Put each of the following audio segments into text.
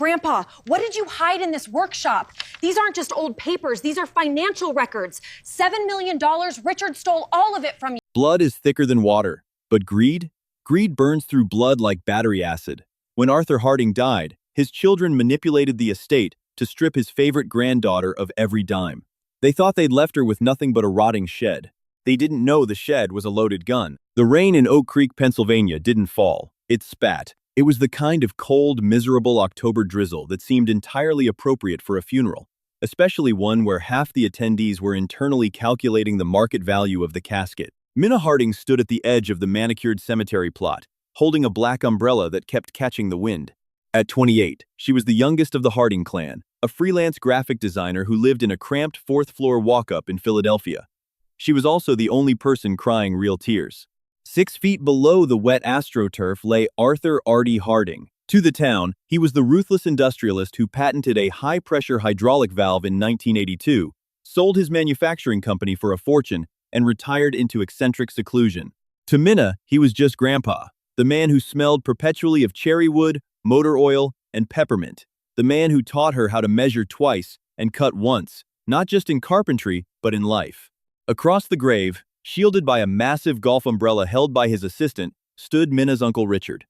Grandpa, what did you hide in this workshop? These aren't just old papers. These are financial records. $7 million. Richard stole all of it from you. Blood is thicker than water, but greed? Greed burns through blood like battery acid. When Arthur Harding died, his children manipulated the estate to strip his favorite granddaughter of every dime. They thought they'd left her with nothing but a rotting shed. They didn't know the shed was a loaded gun. The rain in Oak Creek, Pennsylvania didn't fall. It spat. It was the kind of cold, miserable October drizzle that seemed entirely appropriate for a funeral, especially one where half the attendees were internally calculating the market value of the casket. Minna Harding stood at the edge of the manicured cemetery plot, holding a black umbrella that kept catching the wind. At 28, she was the youngest of the Harding clan, a freelance graphic designer who lived in a cramped fourth-floor walk-up in Philadelphia. She was also the only person crying real tears. 6 feet below the wet astroturf lay Arthur Artie Harding. To the town, he was the ruthless industrialist who patented a high-pressure hydraulic valve in 1982, sold his manufacturing company for a fortune, and retired into eccentric seclusion. To Minna, he was just Grandpa, the man who smelled perpetually of cherry wood, motor oil, and peppermint, the man who taught her how to measure twice and cut once, not just in carpentry, but in life. Across the grave, shielded by a massive golf umbrella held by his assistant, stood Minna's Uncle Richard.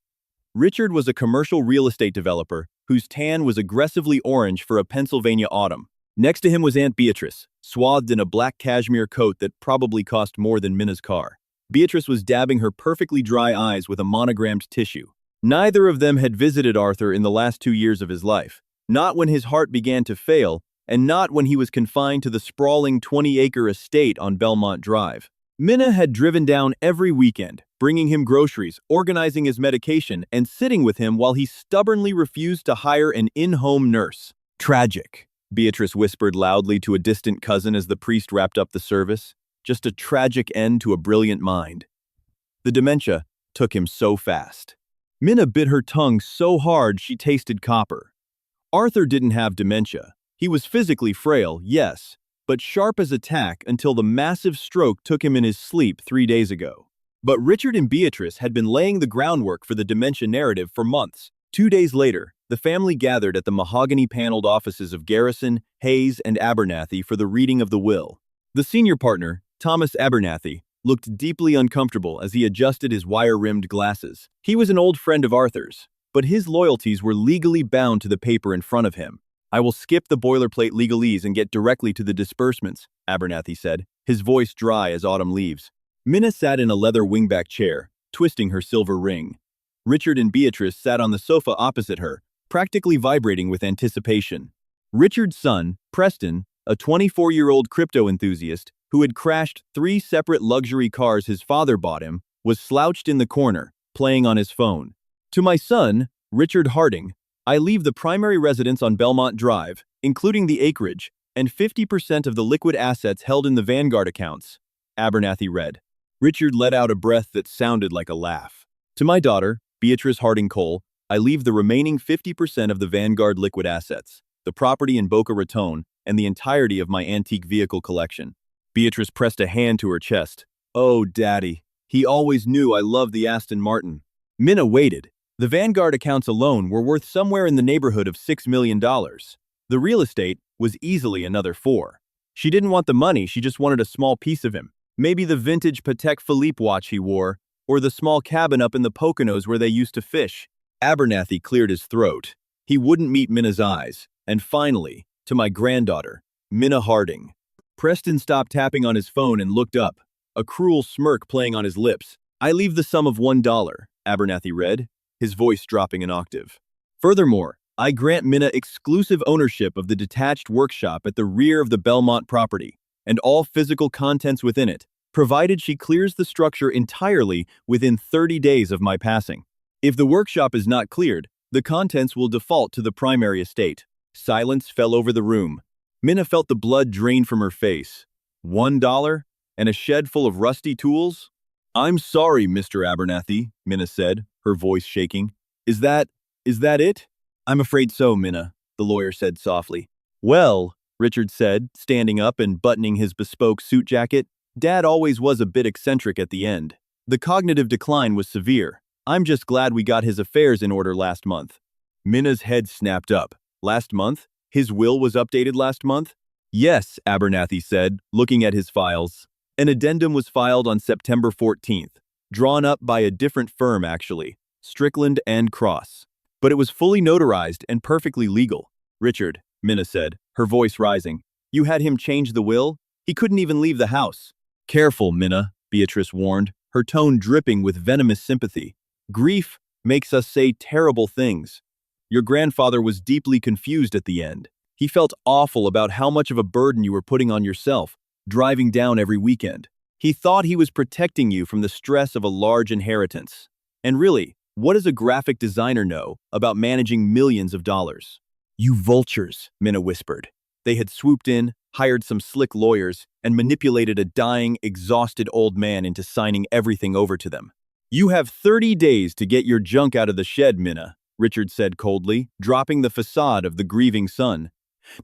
Richard was a commercial real estate developer whose tan was aggressively orange for a Pennsylvania autumn. Next to him was Aunt Beatrice, swathed in a black cashmere coat that probably cost more than Minna's car. Beatrice was dabbing her perfectly dry eyes with a monogrammed tissue. Neither of them had visited Arthur in the last 2 years of his life, not when his heart began to fail, and not when he was confined to the sprawling 20-acre estate on Belmont Drive. Minna had driven down every weekend, bringing him groceries, organizing his medication, and sitting with him while he stubbornly refused to hire an in-home nurse. Tragic, Beatrice whispered loudly to a distant cousin as the priest wrapped up the service. Just a tragic end to a brilliant mind. The dementia took him so fast. Minna bit her tongue so hard she tasted copper. Arthur didn't have dementia. He was physically frail, yes, but sharp as a tack until the massive stroke took him in his sleep 3 days ago. But Richard and Beatrice had been laying the groundwork for the dementia narrative for months. 2 days later, the family gathered at the mahogany-paneled offices of Garrison, Hayes, and Abernathy for the reading of the will. The senior partner, Thomas Abernathy, looked deeply uncomfortable as he adjusted his wire-rimmed glasses. He was an old friend of Arthur's, but his loyalties were legally bound to the paper in front of him. "I will skip the boilerplate legalese and get directly to the disbursements," Abernathy said, his voice dry as autumn leaves. Minna sat in a leather wingback chair, twisting her silver ring. Richard and Beatrice sat on the sofa opposite her, practically vibrating with anticipation. Richard's son, Preston, a 24-year-old crypto enthusiast who had crashed 3 separate luxury cars his father bought him, was slouched in the corner, playing on his phone. "To my son, Richard Harding, I leave the primary residence on Belmont Drive, including the acreage, and 50% of the liquid assets held in the Vanguard accounts," Abernathy read. Richard let out a breath that sounded like a laugh. "To my daughter, Beatrice Harding Cole, I leave the remaining 50% of the Vanguard liquid assets, the property in Boca Raton, and the entirety of my antique vehicle collection." Beatrice pressed a hand to her chest. "Oh, Daddy, he always knew I loved the Aston Martin." Minna waited. The Vanguard accounts alone were worth somewhere in the neighborhood of $6 million. The real estate was easily another 4. She didn't want the money, she just wanted a small piece of him. Maybe the vintage Patek Philippe watch he wore, or the small cabin up in the Poconos where they used to fish. Abernathy cleared his throat. He wouldn't meet Minna's eyes. And finally, "To my granddaughter, Minna Harding." Preston stopped tapping on his phone and looked up, a cruel smirk playing on his lips. "I leave the sum of $1, Abernathy read, his voice dropping an octave. "Furthermore, I grant Minna exclusive ownership of the detached workshop at the rear of the Belmont property, and all physical contents within it, provided she clears the structure entirely within 30 days of my passing. If the workshop is not cleared, the contents will default to the primary estate." Silence fell over the room. Minna felt the blood drain from her face. $1? And a shed full of rusty tools? "I'm sorry, Mr. Abernathy," Minna said, her voice shaking. Is that it?" "I'm afraid so, Minna," the lawyer said softly. "Well," Richard said, standing up and buttoning his bespoke suit jacket, "Dad always was a bit eccentric at the end. The cognitive decline was severe. I'm just glad we got his affairs in order last month." Minna's head snapped up. Last month? His will was updated last month? Yes, Abernathy said, looking at his files. An addendum was filed on September 14th, drawn up by a different firm actually, Strickland and Cross. But it was fully notarized and perfectly legal. Richard, Minna said, her voice rising. You had him change the will? He couldn't even leave the house. Careful, Minna, Beatrice warned, her tone dripping with venomous sympathy. Grief makes us say terrible things. Your grandfather was deeply confused at the end. He felt awful about how much of a burden you were putting on yourself, driving down every weekend. He thought he was protecting you from the stress of a large inheritance. And really, what does a graphic designer know about managing millions of dollars? You vultures, Minna whispered. They had swooped in, hired some slick lawyers, and manipulated a dying, exhausted old man into signing everything over to them. You have 30 days to get your junk out of the shed, Minna, Richard said coldly, dropping the facade of the grieving son.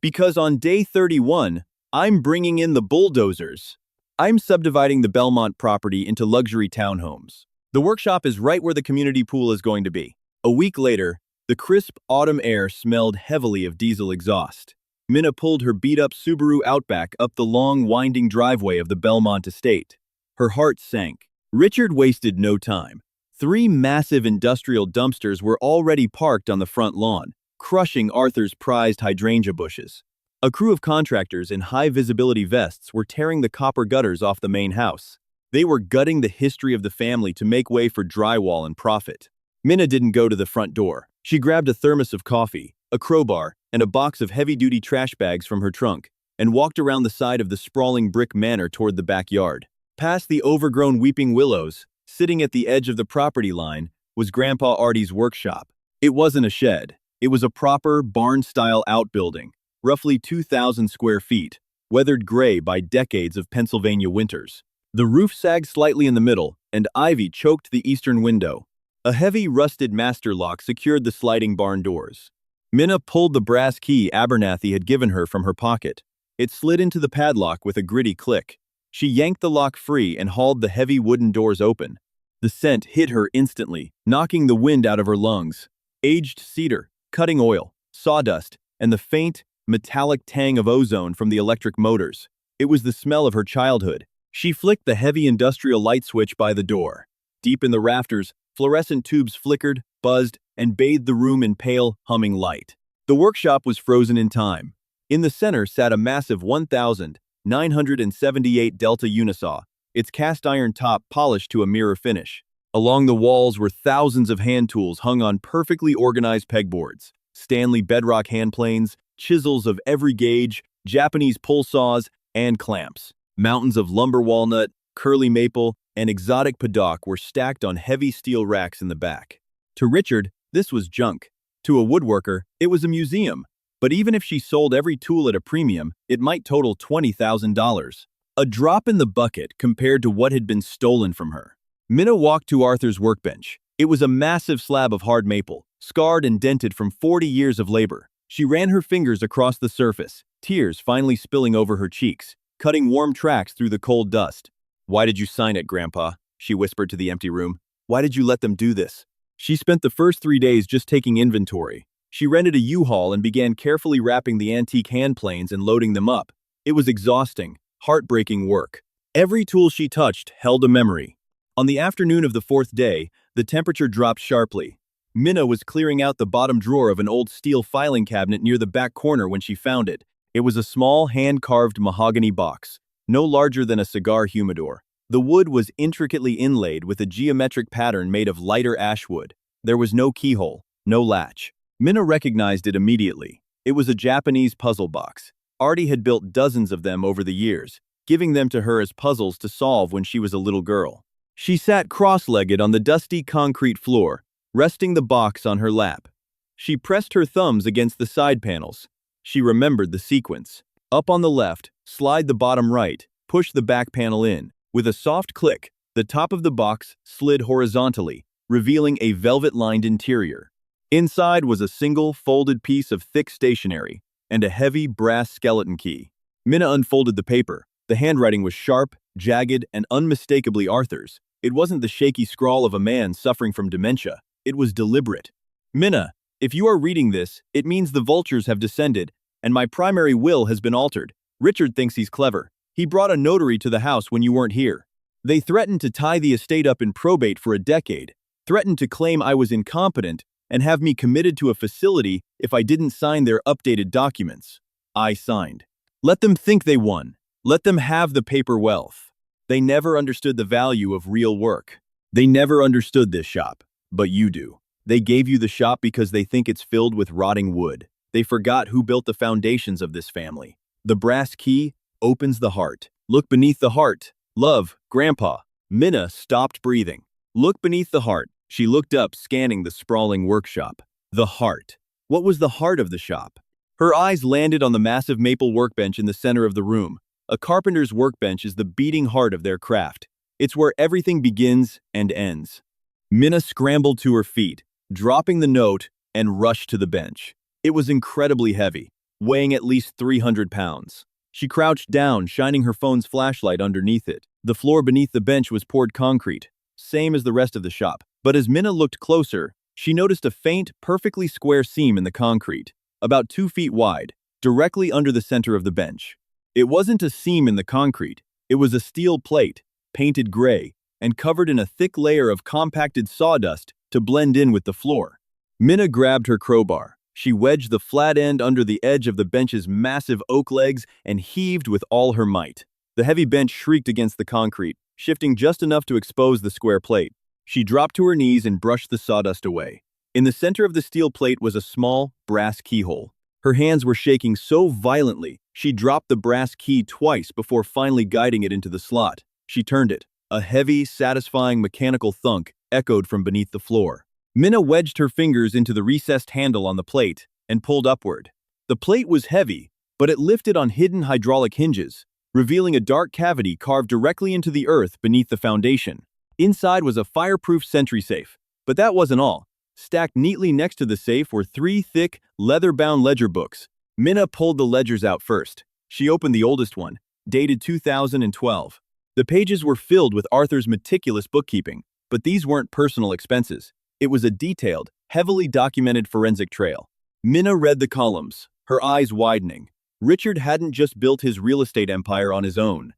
Because on day 31, I'm bringing in the bulldozers. I'm subdividing the Belmont property into luxury townhomes. The workshop is right where the community pool is going to be. A week later, the crisp autumn air smelled heavily of diesel exhaust. Minna pulled her beat-up Subaru Outback up the long, winding driveway of the Belmont estate. Her heart sank. Richard wasted no time. 3 massive industrial dumpsters were already parked on the front lawn, crushing Arthur's prized hydrangea bushes. A crew of contractors in high-visibility vests were tearing the copper gutters off the main house. They were gutting the history of the family to make way for drywall and profit. Minna didn't go to the front door. She grabbed a thermos of coffee, a crowbar, and a box of heavy-duty trash bags from her trunk, and walked around the side of the sprawling brick manor toward the backyard. Past the overgrown weeping willows, sitting at the edge of the property line, was Grandpa Artie's workshop. It wasn't a shed. It was a proper, barn-style outbuilding, roughly 2,000 square feet, weathered gray by decades of Pennsylvania winters. The roof sagged slightly in the middle, and ivy choked the eastern window. A heavy, rusted master lock secured the sliding barn doors. Minna pulled the brass key Abernathy had given her from her pocket. It slid into the padlock with a gritty click. She yanked the lock free and hauled the heavy wooden doors open. The scent hit her instantly, knocking the wind out of her lungs. Aged cedar, cutting oil, sawdust, and the faint, metallic tang of ozone from the electric motors. It was the smell of her childhood. She flicked the heavy industrial light switch by the door. Deep in the rafters, fluorescent tubes flickered, buzzed, and bathed the room in pale, humming light. The workshop was frozen in time. In the center sat a massive 1,978 Delta unisaw, its cast iron top polished to a mirror finish. Along the walls were thousands of hand tools hung on perfectly organized pegboards. Stanley bedrock handplanes, chisels of every gauge, Japanese pull saws, and clamps. Mountains of lumber walnut, curly maple, and exotic paddock were stacked on heavy steel racks in the back. To Richard, this was junk. To a woodworker, it was a museum. But even if she sold every tool at a premium, it might total $20,000. A drop in the bucket compared to what had been stolen from her. Minna walked to Arthur's workbench. It was a massive slab of hard maple, scarred and dented from 40 years of labor. She ran her fingers across the surface, tears finally spilling over her cheeks, cutting warm tracks through the cold dust. Why did you sign it, Grandpa? She whispered to the empty room. Why did you let them do this? She spent the first 3 days just taking inventory. She rented a U-Haul and began carefully wrapping the antique hand planes and loading them up. It was exhausting, heartbreaking work. Every tool she touched held a memory. On the afternoon of the 4th day, the temperature dropped sharply. Minna was clearing out the bottom drawer of an old steel filing cabinet near the back corner when she found it. It was a small, hand-carved mahogany box, no larger than a cigar humidor. The wood was intricately inlaid with a geometric pattern made of lighter ash wood. There was no keyhole, no latch. Minna recognized it immediately. It was a Japanese puzzle box. Artie had built dozens of them over the years, giving them to her as puzzles to solve when she was a little girl. She sat cross-legged on the dusty concrete floor, resting the box on her lap. She pressed her thumbs against the side panels. She remembered the sequence. Up on the left, slide the bottom right, push the back panel in. With a soft click, the top of the box slid horizontally, revealing a velvet-lined interior. Inside was a single, folded piece of thick stationery and a heavy brass skeleton key. Minna unfolded the paper. The handwriting was sharp, jagged, and unmistakably Arthur's. It wasn't the shaky scrawl of a man suffering from dementia. It was deliberate. Minna, If you are reading this, it means the vultures have descended, and my primary will has been altered. Richard thinks he's clever. He brought a notary to the house when you weren't here. They threatened to tie the estate up in probate for a decade, threatened to claim I was incompetent, and have me committed to a facility if I didn't sign their updated documents. I signed. Let them think they won. Let them have the paper wealth. They never understood the value of real work. They never understood this shop, but you do. They gave you the shop because they think it's filled with rotting wood. They forgot who built the foundations of this family. The brass key opens the heart. Look beneath the heart. Love, Grandpa. Minna stopped breathing. Look beneath the heart. She looked up, scanning the sprawling workshop. The heart. What was the heart of the shop? Her eyes landed on the massive maple workbench in the center of the room. A carpenter's workbench is the beating heart of their craft. It's where everything begins and ends. Minna scrambled to her feet, dropping the note, and rushed to the bench. It was incredibly heavy, weighing at least 300 pounds. She crouched down, shining her phone's flashlight underneath it. The floor beneath the bench was poured concrete, same as the rest of the shop. But as Minna looked closer, she noticed a faint, perfectly square seam in the concrete, about 2 feet wide, directly under the center of the bench. It wasn't a seam in the concrete, it was a steel plate, painted gray, and covered in a thick layer of compacted sawdust to blend in with the floor. Minna grabbed her crowbar. She wedged the flat end under the edge of the bench's massive oak legs and heaved with all her might. The heavy bench shrieked against the concrete, shifting just enough to expose the square plate. She dropped to her knees and brushed the sawdust away. In the center of the steel plate was a small, brass keyhole. Her hands were shaking so violently, she dropped the brass key twice before finally guiding it into the slot. She turned it. A heavy, satisfying mechanical thunk echoed from beneath the floor. Minna wedged her fingers into the recessed handle on the plate and pulled upward. The plate was heavy, but it lifted on hidden hydraulic hinges, revealing a dark cavity carved directly into the earth beneath the foundation. Inside was a fireproof sentry safe, but that wasn't all. Stacked neatly next to the safe were 3 thick, leather-bound ledger books. Minna pulled the ledgers out first. She opened the oldest one, dated 2012. The pages were filled with Arthur's meticulous bookkeeping, but these weren't personal expenses. It was a detailed, heavily documented forensic trail. Minna read the columns, her eyes widening. Richard hadn't just built his real estate empire on his own.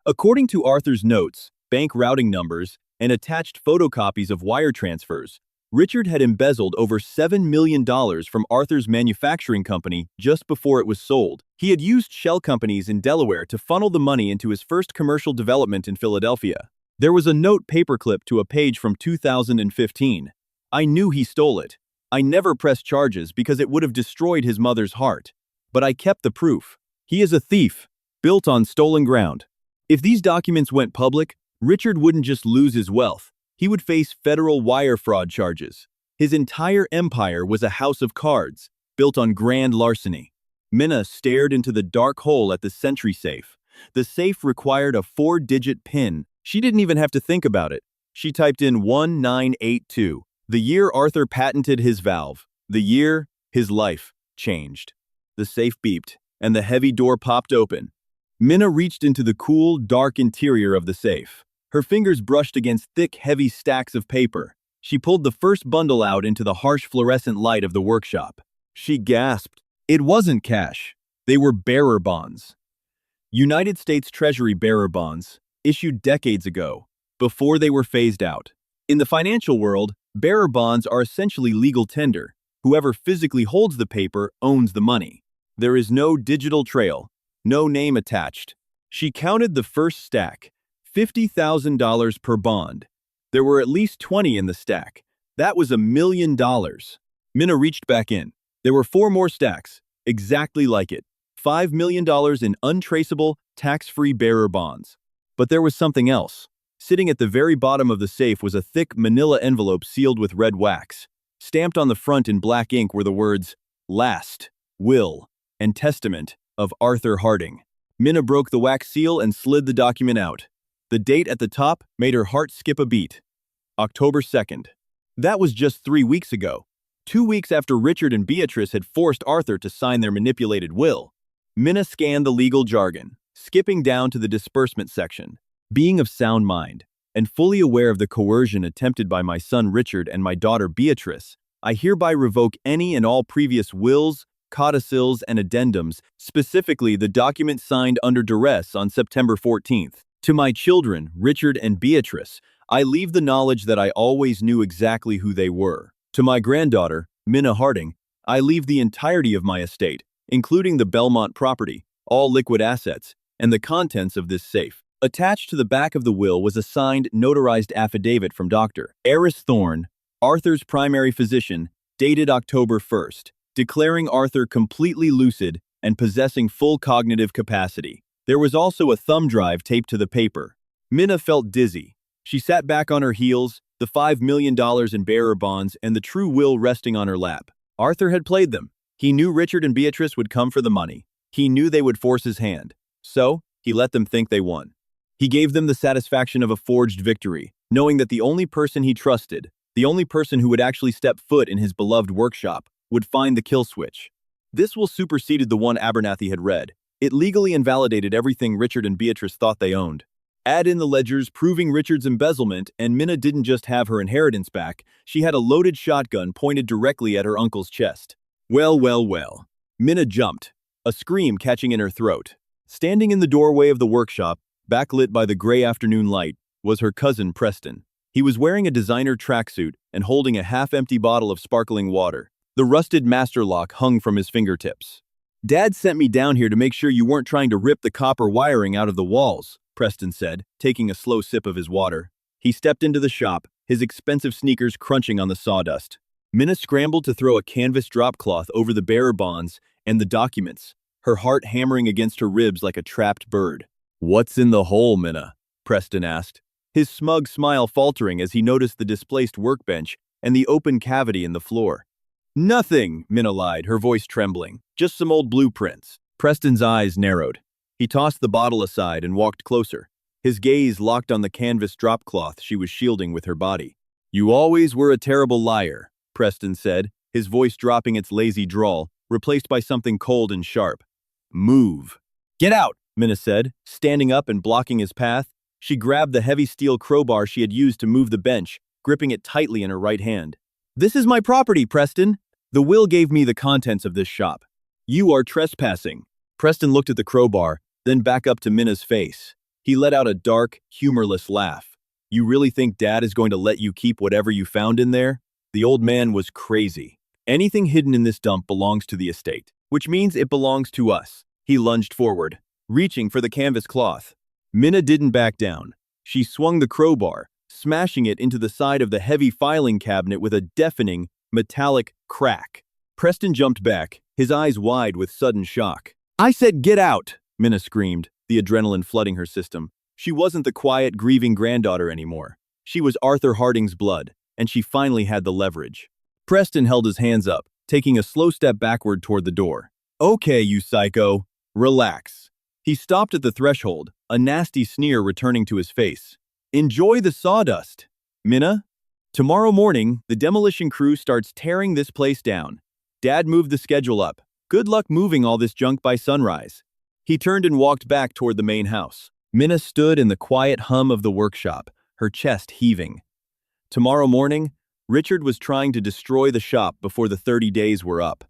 According to Arthur's notes, bank routing numbers, and attached photocopies of wire transfers, Richard had embezzled over $7 million from Arthur's manufacturing company just before it was sold. He had used shell companies in Delaware to funnel the money into his first commercial development in Philadelphia. There was a note paperclip to a page from 2015. I knew he stole it. I never pressed charges because it would have destroyed his mother's heart. But I kept the proof. He is a thief, built on stolen ground. If these documents went public, Richard wouldn't just lose his wealth. He would face federal wire fraud charges. His entire empire was a house of cards, built on grand larceny. Minna stared into the dark hole at the sentry safe. The safe required a 4-digit PIN. She didn't even have to think about it. She typed in 1982, the year Arthur patented his valve, the year his life changed. The safe beeped, and the heavy door popped open. Minna reached into the cool, dark interior of the safe. Her fingers brushed against thick, heavy stacks of paper. She pulled the first bundle out into the harsh fluorescent light of the workshop. She gasped. It wasn't cash. They were bearer bonds. United States Treasury bearer bonds, issued decades ago, before they were phased out. In the financial world, bearer bonds are essentially legal tender. Whoever physically holds the paper owns the money. There is no digital trail, no name attached. She counted the first stack. $50,000 per bond. There were at least 20 in the stack. That was $1 million. Minna reached back in. There were 4 more stacks, exactly like it. $5 million in untraceable, tax-free bearer bonds. But there was something else. Sitting at the very bottom of the safe was a thick manila envelope sealed with red wax. Stamped on the front in black ink were the words, Last, Will, and Testament of Arthur Harding. Minna broke the wax seal and slid the document out. The date at the top made her heart skip a beat. October 2nd. That was just 3 weeks ago. 2 weeks after Richard and Beatrice had forced Arthur to sign their manipulated will. Minna scanned the legal jargon, skipping down to the disbursement section. Being of sound mind, and fully aware of the coercion attempted by my son Richard and my daughter Beatrice, I hereby revoke any and all previous wills, codicils, and addendums, specifically the document signed under duress on September 14th. To my children, Richard and Beatrice, I leave the knowledge that I always knew exactly who they were. To my granddaughter, Minna Harding, I leave the entirety of my estate, including the Belmont property, all liquid assets, and the contents of this safe. Attached to the back of the will was a signed, notarized affidavit from Dr. Eris Thorne, Arthur's primary physician, dated October 1st, declaring Arthur completely lucid and possessing full cognitive capacity. There was also a thumb drive taped to the paper. Minna felt dizzy. She sat back on her heels, the $5 million in bearer bonds and the true will resting on her lap. Arthur had played them. He knew Richard and Beatrice would come for the money. He knew they would force his hand. So, he let them think they won. He gave them the satisfaction of a forged victory, knowing that the only person he trusted, the only person who would actually step foot in his beloved workshop, would find the kill switch. This will superseded the one Abernathy had read. It legally invalidated everything Richard and Beatrice thought they owned. Add in the ledgers proving Richard's embezzlement, and Minna didn't just have her inheritance back, she had a loaded shotgun pointed directly at her uncle's chest. Well, well, well. Minna jumped, a scream catching in her throat. Standing in the doorway of the workshop, backlit by the gray afternoon light, was her cousin Preston. He was wearing a designer tracksuit and holding a half-empty bottle of sparkling water. The rusted master lock hung from his fingertips. "Dad sent me down here to make sure you weren't trying to rip the copper wiring out of the walls," Preston said, taking a slow sip of his water. He stepped into the shop, his expensive sneakers crunching on the sawdust. Minna scrambled to throw a canvas drop cloth over the bearer bonds and the documents, her heart hammering against her ribs like a trapped bird. "What's in the hole, Minna?" Preston asked, his smug smile faltering as he noticed the displaced workbench and the open cavity in the floor. "Nothing," Minna lied, her voice trembling. "Just some old blueprints." Preston's eyes narrowed. He tossed the bottle aside and walked closer, his gaze locked on the canvas drop cloth she was shielding with her body. "You always were a terrible liar," Preston said, his voice dropping its lazy drawl, replaced by something cold and sharp. "Move." "Get out," Minna said, standing up and blocking his path. She grabbed the heavy steel crowbar she had used to move the bench, gripping it tightly in her right hand. "This is my property, Preston. The will gave me the contents of this shop. You are trespassing." Preston looked at the crowbar, then back up to Minna's face. He let out a dark, humorless laugh. "You really think Dad is going to let you keep whatever you found in there?" The old man was crazy. "Anything hidden in this dump belongs to the estate, which means it belongs to us." He lunged forward, reaching for the canvas cloth. Minna didn't back down. She swung the crowbar, smashing it into the side of the heavy filing cabinet with a deafening, metallic crack. Preston jumped back, his eyes wide with sudden shock. "I said get out!" Minna screamed, the adrenaline flooding her system. She wasn't the quiet, grieving granddaughter anymore. She was Arthur Harding's blood, and she finally had the leverage. Preston held his hands up, taking a slow step backward toward the door. "Okay, you psycho. Relax." He stopped at the threshold, a nasty sneer returning to his face. "Enjoy the sawdust, Minna. Tomorrow morning, the demolition crew starts tearing this place down. Dad moved the schedule up. Good luck moving all this junk by sunrise." He turned and walked back toward the main house. Minna stood in the quiet hum of the workshop, her chest heaving. Tomorrow morning, Richard was trying to destroy the shop before the 30 days were up,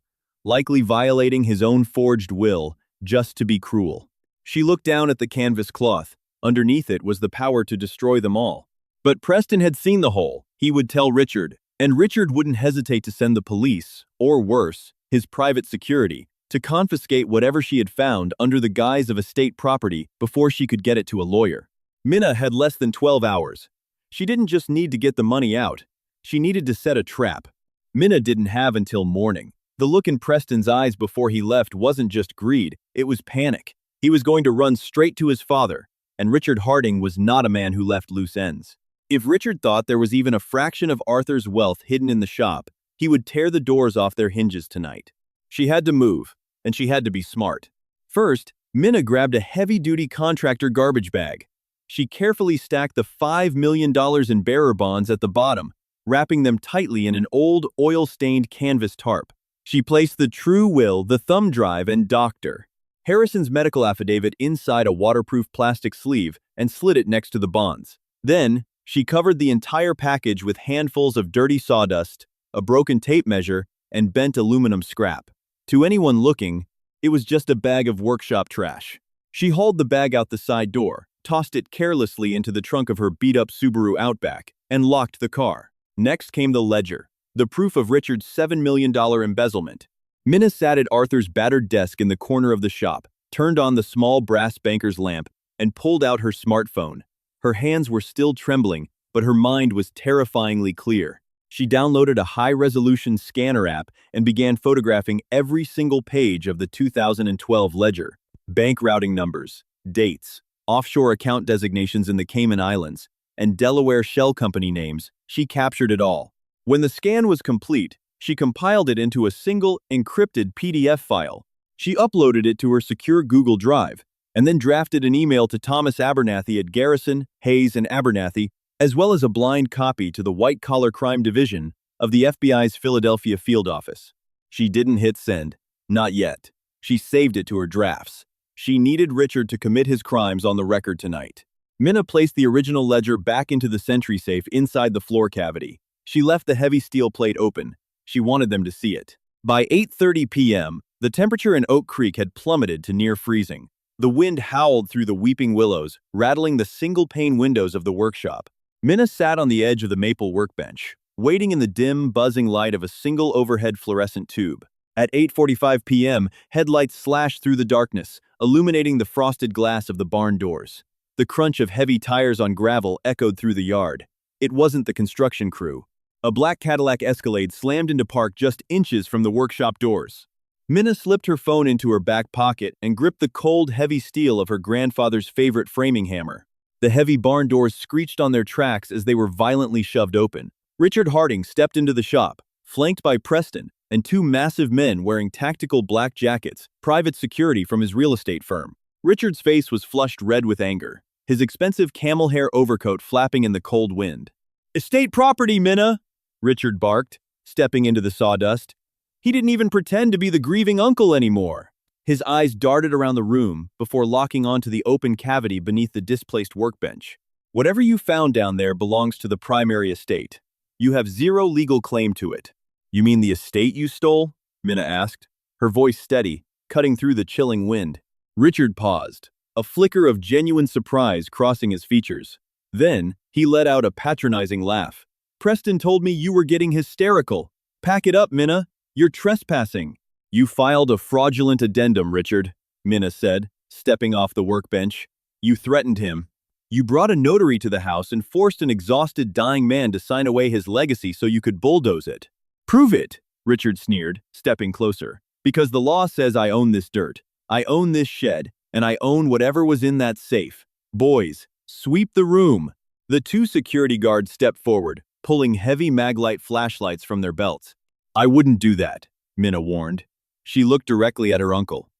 likely violating his own forged will just to be cruel. She looked down at the canvas cloth. Underneath it was the power to destroy them all. But Preston had seen the hole. He would tell Richard, and Richard wouldn't hesitate to send the police, or worse, his private security, to confiscate whatever she had found under the guise of estate property before she could get it to a lawyer. Minna had less than 12 hours. She didn't just need to get the money out. She needed to set a trap. Minna didn't have until morning. The look in Preston's eyes before he left wasn't just greed, it was panic. He was going to run straight to his father, and Richard Harding was not a man who left loose ends. If Richard thought there was even a fraction of Arthur's wealth hidden in the shop, he would tear the doors off their hinges tonight. She had to move, and she had to be smart. First, Minna grabbed a heavy-duty contractor garbage bag. She carefully stacked the $5 million in bearer bonds at the bottom, wrapping them tightly in an old, oil-stained canvas tarp. She placed the true will, the thumb drive, and Dr. Harrison's medical affidavit inside a waterproof plastic sleeve and slid it next to the bonds. Then, she covered the entire package with handfuls of dirty sawdust, a broken tape measure, and bent aluminum scrap. To anyone looking, it was just a bag of workshop trash. She hauled the bag out the side door, tossed it carelessly into the trunk of her beat-up Subaru Outback, and locked the car. Next came the ledger, the proof of Richard's $7 million embezzlement. Minna sat at Arthur's battered desk in the corner of the shop, turned on the small brass banker's lamp, and pulled out her smartphone. Her hands were still trembling, but her mind was terrifyingly clear. She downloaded a high-resolution scanner app and began photographing every single page of the 2012 ledger. Bank routing numbers, dates, offshore account designations in the Cayman Islands, and Delaware shell company names. She captured it all. When the scan was complete, she compiled it into a single, encrypted PDF file. She uploaded it to her secure Google Drive, and then drafted an email to Thomas Abernathy at Garrison, Hayes, and Abernathy, as well as a blind copy to the White-Collar Crime Division of the FBI's Philadelphia field office. She didn't hit send. Not yet. She saved it to her drafts. She needed Richard to commit his crimes on the record tonight. Minna placed the original ledger back into the sentry safe inside the floor cavity. She left the heavy steel plate open. She wanted them to see it. By 8:30 p.m., the temperature in Oak Creek had plummeted to near freezing. The wind howled through the weeping willows, rattling the single-pane windows of the workshop. Minna sat on the edge of the maple workbench, waiting in the dim, buzzing light of a single overhead fluorescent tube. At 8:45 p.m., headlights slashed through the darkness, illuminating the frosted glass of the barn doors. The crunch of heavy tires on gravel echoed through the yard. It wasn't the construction crew. A black Cadillac Escalade slammed into park just inches from the workshop doors. Minna slipped her phone into her back pocket and gripped the cold, heavy steel of her grandfather's favorite framing hammer. The heavy barn doors screeched on their tracks as they were violently shoved open. Richard Harding stepped into the shop, flanked by Preston and two massive men wearing tactical black jackets, private security from his real estate firm. Richard's face was flushed red with anger, his expensive camel hair overcoat flapping in the cold wind. "Estate property, Minna!" Richard barked, stepping into the sawdust. He didn't even pretend to be the grieving uncle anymore. His eyes darted around the room before locking onto the open cavity beneath the displaced workbench. "Whatever you found down there belongs to the primary estate. You have zero legal claim to it." "You mean the estate you stole?" Minna asked, her voice steady, cutting through the chilling wind. Richard paused, a flicker of genuine surprise crossing his features. Then, he let out a patronizing laugh. "Preston told me you were getting hysterical. Pack it up, Minna. You're trespassing." "You filed a fraudulent addendum, Richard," Minna said, stepping off the workbench. "You threatened him. You brought a notary to the house and forced an exhausted, dying man to sign away his legacy so you could bulldoze it." "Prove it," Richard sneered, stepping closer. "Because the law says I own this dirt. I own this shed, and I own whatever was in that safe. Boys, sweep the room." The two security guards stepped forward, pulling heavy maglite flashlights from their belts. "I wouldn't do that," Minna warned. She looked directly at her uncle.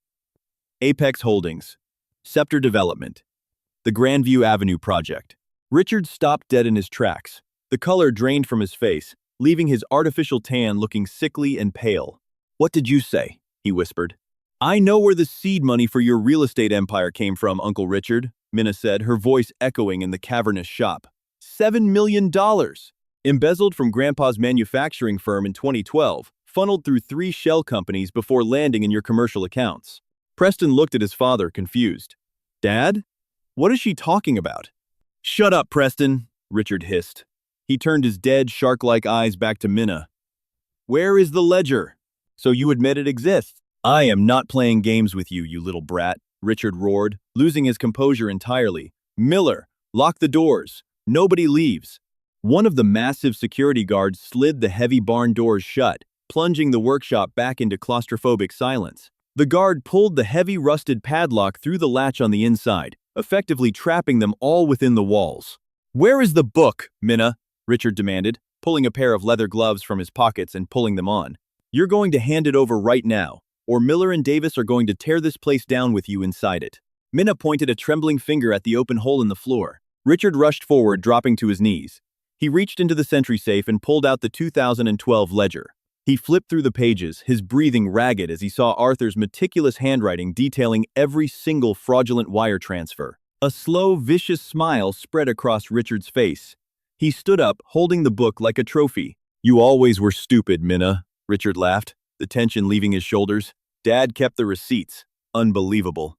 Apex Holdings, Scepter Development, the Grandview Avenue project. Richard stopped dead in his tracks. The color drained from his face, leaving his artificial tan looking sickly and pale. "What did you say?" he whispered. "I know where the seed money for your real estate empire came from, Uncle Richard," Minna said, her voice echoing in the cavernous shop. $7 million! Embezzled from Grandpa's manufacturing firm in 2012, funneled through 3 shell companies before landing in your commercial accounts. Preston looked at his father, confused. "Dad? What is she talking about?" "Shut up, Preston," Richard hissed. He turned his dead, shark-like eyes back to Minna. "Where is the ledger?" "So you admit it exists?" "I am not playing games with you, you little brat," Richard roared, losing his composure entirely. "Miller, lock the doors. Nobody leaves." One of the massive security guards slid the heavy barn doors shut, plunging the workshop back into claustrophobic silence. The guard pulled the heavy rusted padlock through the latch on the inside, effectively trapping them all within the walls. "Where is the book, Minna?" Richard demanded, pulling a pair of leather gloves from his pockets and pulling them on. "You're going to hand it over right now, or Miller and Davis are going to tear this place down with you inside it." Minna pointed a trembling finger at the open hole in the floor. Richard rushed forward, dropping to his knees. He reached into the sentry safe and pulled out the 2012 ledger. He flipped through the pages, his breathing ragged as he saw Arthur's meticulous handwriting detailing every single fraudulent wire transfer. A slow, vicious smile spread across Richard's face. He stood up, holding the book like a trophy. You always were stupid, Minna, Richard laughed, the tension leaving his shoulders. Dad kept the receipts. Unbelievable.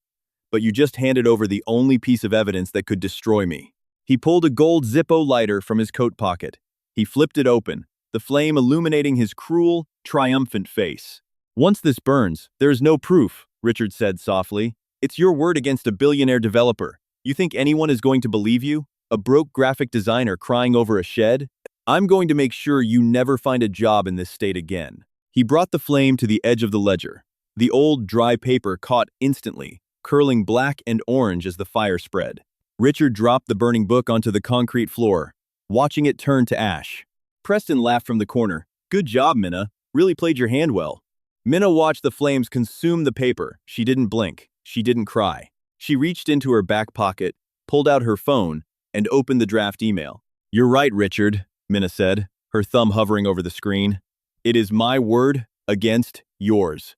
But you just handed over the only piece of evidence that could destroy me. He pulled a gold Zippo lighter from his coat pocket. He flipped it open, the flame illuminating his cruel, triumphant face. Once this burns, there is no proof, Richard said softly. It's your word against a billionaire developer. You think anyone is going to believe you? A broke graphic designer crying over a shed? I'm going to make sure you never find a job in this state again. He brought the flame to the edge of the ledger. The old, dry paper caught instantly, curling black and orange as the fire spread. Richard dropped the burning book onto the concrete floor, watching it turn to ash. Preston laughed from the corner. Good job, Minna. Really played your hand well. Minna watched the flames consume the paper. She didn't blink. She didn't cry. She reached into her back pocket, pulled out her phone, and opened the draft email. You're right, Richard, Minna said, her thumb hovering over the screen. It is my word against yours.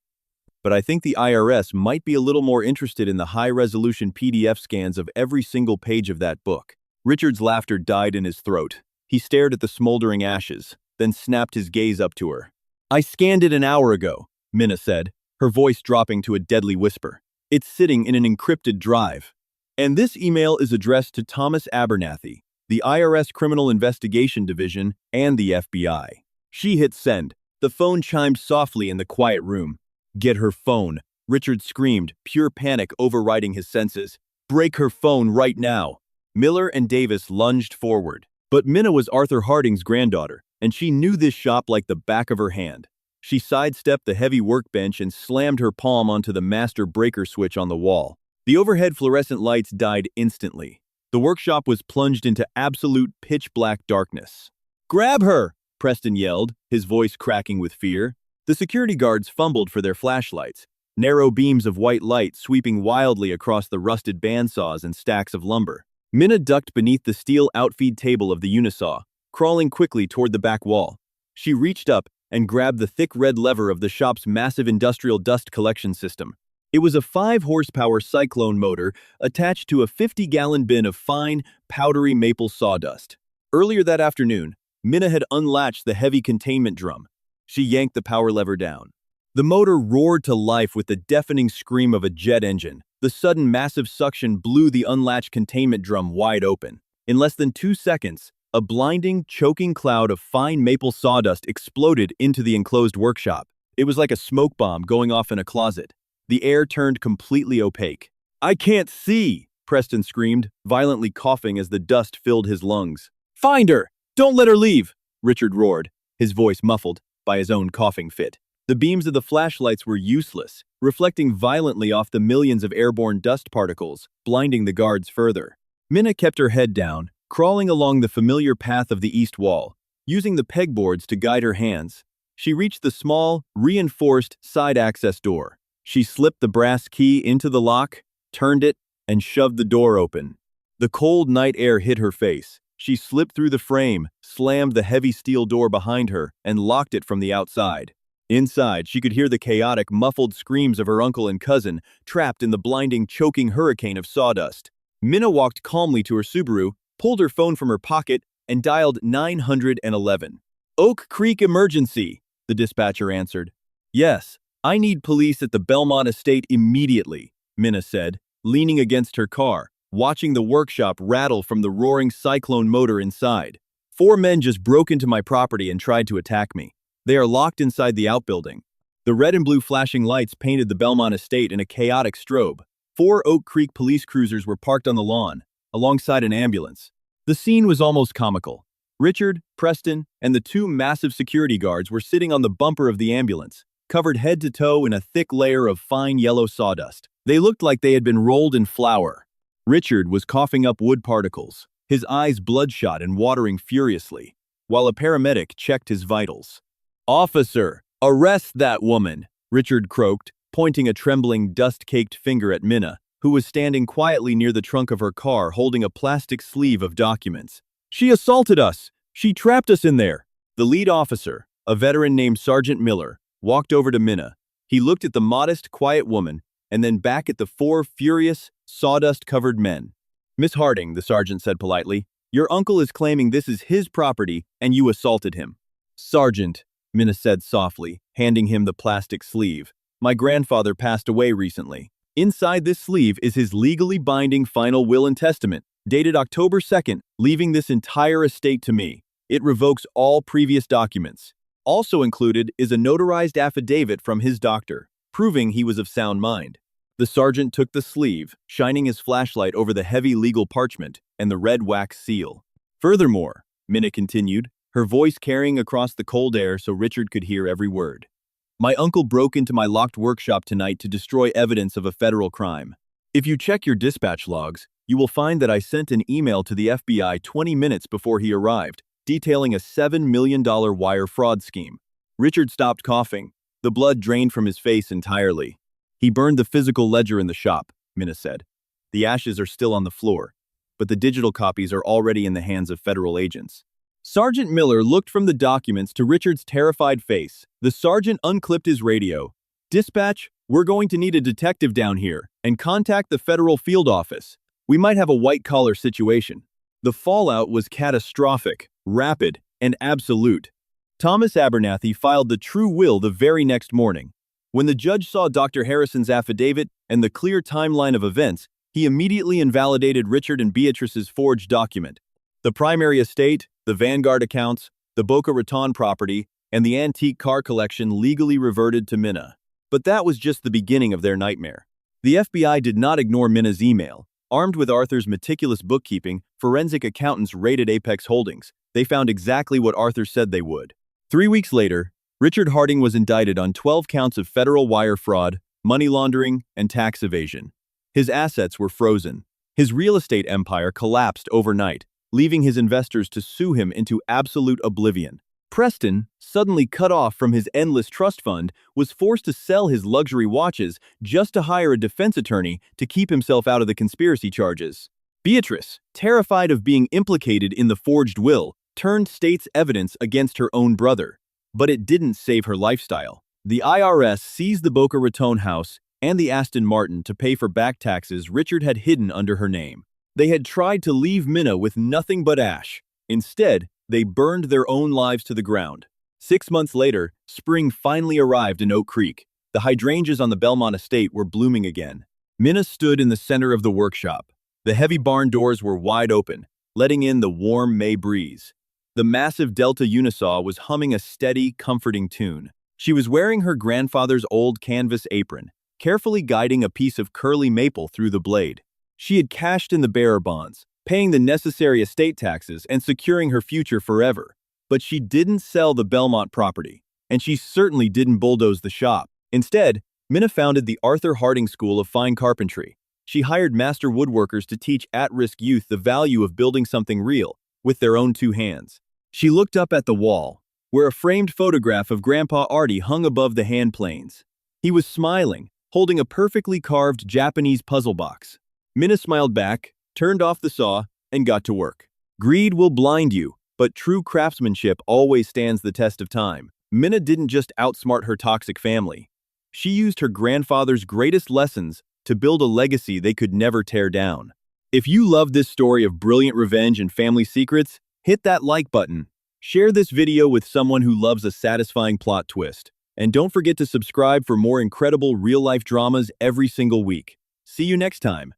But I think the IRS might be a little more interested in the high-resolution PDF scans of every single page of that book. Richard's laughter died in his throat. He stared at the smoldering ashes, then snapped his gaze up to her. I scanned it an hour ago, Minna said, her voice dropping to a deadly whisper. It's sitting in an encrypted drive. And this email is addressed to Thomas Abernathy, the IRS Criminal Investigation Division, and the FBI. She hit send. The phone chimed softly in the quiet room. Get her phone, Richard screamed, pure panic overriding his senses. Break her phone right now. Miller and Davis lunged forward. But Minna was Arthur Harding's granddaughter, and she knew this shop like the back of her hand. She sidestepped the heavy workbench and slammed her palm onto the master breaker switch on the wall. The overhead fluorescent lights died instantly. The workshop was plunged into absolute pitch-black darkness. Grab her! Preston yelled, his voice cracking with fear. The security guards fumbled for their flashlights, narrow beams of white light sweeping wildly across the rusted bandsaws and stacks of lumber. Minna ducked beneath the steel outfeed table of the unisaw, crawling quickly toward the back wall. She reached up and grabbed the thick red lever of the shop's massive industrial dust collection system. It was a 5-horsepower cyclone motor attached to a 50-gallon bin of fine, powdery maple sawdust. Earlier that afternoon, Minna had unlatched the heavy containment drum. She yanked the power lever down. The motor roared to life with the deafening scream of a jet engine. The sudden massive suction blew the unlatched containment drum wide open. In less than 2 seconds, a blinding, choking cloud of fine maple sawdust exploded into the enclosed workshop. It was like a smoke bomb going off in a closet. The air turned completely opaque. I can't see, Preston screamed, violently coughing as the dust filled his lungs. Find her! Don't let her leave! Richard roared, his voice muffled by his own coughing fit. The beams of the flashlights were useless, reflecting violently off the millions of airborne dust particles, blinding the guards further. Minna kept her head down, crawling along the familiar path of the east wall, using the pegboards to guide her hands. She reached the small, reinforced side access door. She slipped the brass key into the lock, turned it, and shoved the door open. The cold night air hit her face. She slipped through the frame, slammed the heavy steel door behind her, and locked it from the outside. Inside, she could hear the chaotic, muffled screams of her uncle and cousin, trapped in the blinding, choking hurricane of sawdust. Minna walked calmly to her Subaru, pulled her phone from her pocket, and dialed 911. Oak Creek Emergency, the dispatcher answered. Yes, I need police at the Belmont estate immediately, Minna said, leaning against her car, watching the workshop rattle from the roaring cyclone motor inside. 4 men just broke into my property and tried to attack me. They are locked inside the outbuilding. The red and blue flashing lights painted the Belmont estate in a chaotic strobe. 4 Oak Creek police cruisers were parked on the lawn, alongside an ambulance. The scene was almost comical. Richard, Preston, and the 2 massive security guards were sitting on the bumper of the ambulance, covered head to toe in a thick layer of fine yellow sawdust. They looked like they had been rolled in flour. Richard was coughing up wood particles, his eyes bloodshot and watering furiously, while a paramedic checked his vitals. Officer, arrest that woman, Richard croaked, pointing a trembling, dust-caked finger at Minna, who was standing quietly near the trunk of her car holding a plastic sleeve of documents. She assaulted us! She trapped us in there! The lead officer, a veteran named Sergeant Miller, walked over to Minna. He looked at the modest, quiet woman, and then back at the 4 furious, sawdust-covered men. Miss Harding, the sergeant said politely, your uncle is claiming this is his property and you assaulted him. Sergeant, Minna said softly, handing him the plastic sleeve. My grandfather passed away recently. Inside this sleeve is his legally binding final will and testament, dated October 2nd, leaving this entire estate to me. It revokes all previous documents. Also included is a notarized affidavit from his doctor, proving he was of sound mind. The sergeant took the sleeve, shining his flashlight over the heavy legal parchment and the red wax seal. Furthermore, Minna continued, her voice carrying across the cold air so Richard could hear every word. My uncle broke into my locked workshop tonight to destroy evidence of a federal crime. If you check your dispatch logs, you will find that I sent an email to the FBI 20 minutes before he arrived, detailing a $7 million wire fraud scheme. Richard stopped coughing. The blood drained from his face entirely. He burned the physical ledger in the shop, Minna said. The ashes are still on the floor, but the digital copies are already in the hands of federal agents. Sergeant Miller looked from the documents to Richard's terrified face. The sergeant unclipped his radio. Dispatch, we're going to need a detective down here, and contact the federal field office. We might have a white-collar situation. The fallout was catastrophic, rapid, and absolute. Thomas Abernathy filed the true will the very next morning. When the judge saw Dr. Harrison's affidavit and the clear timeline of events, he immediately invalidated Richard and Beatrice's forged document. The primary estate, the Vanguard accounts, the Boca Raton property, and the antique car collection legally reverted to Minna. But that was just the beginning of their nightmare. The FBI did not ignore Minna's email. Armed with Arthur's meticulous bookkeeping, forensic accountants raided Apex Holdings. They found exactly what Arthur said they would. 3 weeks later, Richard Harding was indicted on 12 counts of federal wire fraud, money laundering, and tax evasion. His assets were frozen. His real estate empire collapsed overnight, leaving his investors to sue him into absolute oblivion. Preston, suddenly cut off from his endless trust fund, was forced to sell his luxury watches just to hire a defense attorney to keep himself out of the conspiracy charges. Beatrice, terrified of being implicated in the forged will, turned state's evidence against her own brother. But it didn't save her lifestyle. The IRS seized the Boca Raton house and the Aston Martin to pay for back taxes Richard had hidden under her name. They had tried to leave Minna with nothing but ash. Instead, they burned their own lives to the ground. 6 months later, spring finally arrived in Oak Creek. The hydrangeas on the Belmont estate were blooming again. Minna stood in the center of the workshop. The heavy barn doors were wide open, letting in the warm May breeze. The massive Delta unisaw was humming a steady, comforting tune. She was wearing her grandfather's old canvas apron, carefully guiding a piece of curly maple through the blade. She had cashed in the bearer bonds, paying the necessary estate taxes and securing her future forever. But she didn't sell the Belmont property, and she certainly didn't bulldoze the shop. Instead, Minna founded the Arthur Harding School of Fine Carpentry. She hired master woodworkers to teach at-risk youth the value of building something real, with their own 2 hands. She looked up at the wall, where a framed photograph of Grandpa Artie hung above the hand planes. He was smiling, holding a perfectly carved Japanese puzzle box. Minna smiled back, turned off the saw, and got to work. Greed will blind you, but true craftsmanship always stands the test of time. Minna didn't just outsmart her toxic family. She used her grandfather's greatest lessons to build a legacy they could never tear down. If you love this story of brilliant revenge and family secrets, hit that like button. Share this video with someone who loves a satisfying plot twist. And don't forget to subscribe for more incredible real-life dramas every single week. See you next time.